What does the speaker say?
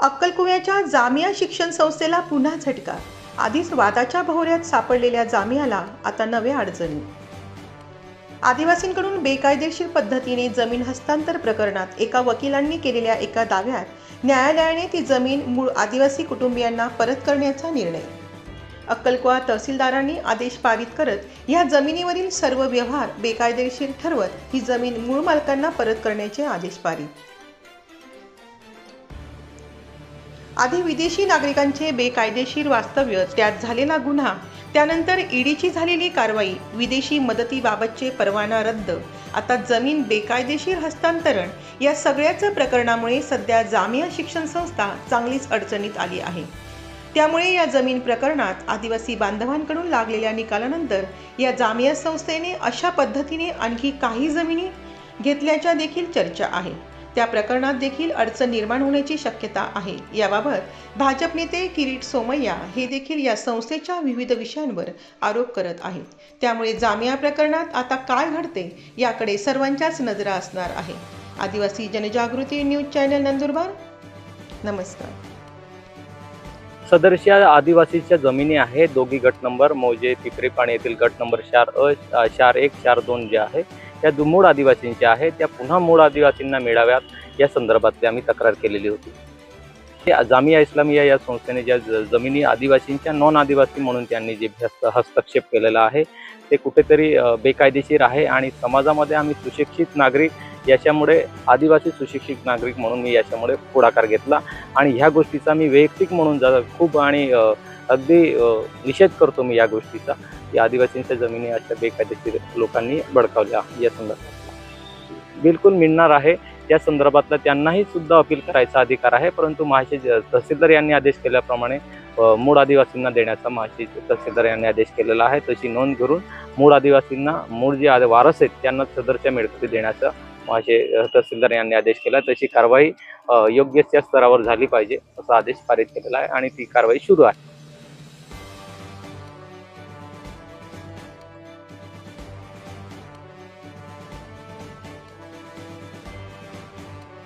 अक्कलकुव्याच्या जामिया शिक्षण संस्थेला पुन्हा झटका. आधीच वादाच्या भोवऱ्यात सापडलेल्या जामियाला आता नव्या अडचणी. आदिवासींकडून बेकायदेशीर पद्धतीने जमीन हस्तांतर प्रकरणात एका वकिलांनी केलेल्या एका दाव्यात न्यायालयाने ती जमीन मूळ आदिवासी कुटुंबियांना परत करण्याचा निर्णय. अक्कलकुवा तहसीलदारांनी आदेश पारित करत या जमिनीवरील सर्व व्यवहार बेकायदेशीर ठरवत ही जमीन मूळ मालकांना परत करण्याचे आदेश पारित. आधी विदेशी नागरिकांचे बेकायदेशीर वास्तव्य, त्यात झालेला गुन्हा, त्यानंतर ईडीची झालेली कारवाई, विदेशी मदतीबाबतचे परवाना रद्द, आता जमीन बेकायदेशीर हस्तांतरण, या सगळ्याच प्रकरणामुळे सध्या जामिया शिक्षण संस्था चांगलीच अडचणीत आली आहे. त्यामुळे या जमीन प्रकरणात आदिवासी बांधवांकडून लागलेल्या निकालानंतर या जामिया संस्थेने अशा पद्धतीने आणखी काही जमिनी घेतल्याच्या देखील चर्चा आहे. त्या प्रकरणात देखील अडचण निर्माण होण्याची शक्यता आहे. याबाबत भाजप नेते किरीट सोमय्या हे देखील या संस्थेच्या विविध विषयांवर आरोप करत आहेत. त्यामुळे जामिया प्रकरणात आता काय घडते याकडे सर्वांच्याच नजरा असणार आहे. आदिवासी जनजागृती न्यूज चॅनल नंदुरबार. नमस्कार. सदरच्या आदिवासीच्या जमिनी आहेत. दोघी गट नंबर मौजे पिपरीपाणी येथील गट नंबर 4A, 4-1, 4-2 जे आहे त्या मूळ आदिवासींच्या आहेत. त्या पुन्हा मूळ आदिवासींना मिळाव्यात या संदर्भातली आम्ही तक्रार केलेली होती. जामिया इस्लामिया या संस्थेने ज्या जमिनी आदिवासींच्या नॉन आदिवासी म्हणून त्यांनी जे हस्तक्षेप केलेला आहे ते कुठेतरी बेकायदेशीर आहे आणि समाजामध्ये आम्ही सुशिक्षित नागरिक, याच्यामुळे आदिवासी सुशिक्षित नागरिक म्हणून मी याच्यामुळे पुढाकार घेतला आणि ह्या गोष्टीचा मी वैयक्तिक म्हणून खूप आणि अगदी निषेध करतो मी या गोष्टीचा. या आदिवासींच्या जमिनी अशा बेकायदेशीर लोकांनी बळकावल्या या संदर्भात बिलकुल मिळणार आहे. या संदर्भातला त्यांनाही सुद्धा अपील करायचा अधिकार आहे, परंतु महाराष्ट्र तहसीलदार यांनी आदेश केल्याप्रमाणे मूळ आदिवासींना देण्याचा महाराष्ट्र तहसीलदार यांनी आदेश केलेला आहे. तशी नोंद करून मूळ आदिवासींना, मूळ जे वारस आहेत त्यांना सदरच्या मिळकती देण्याचा महाराष्ट्र तहसीलदार यांनी आदेश केला. तशी कारवाई योग्य त्या स्तरावर झाली पाहिजे असा आदेश पारित केलेला आहे आणि ती कारवाई सुरू आहे.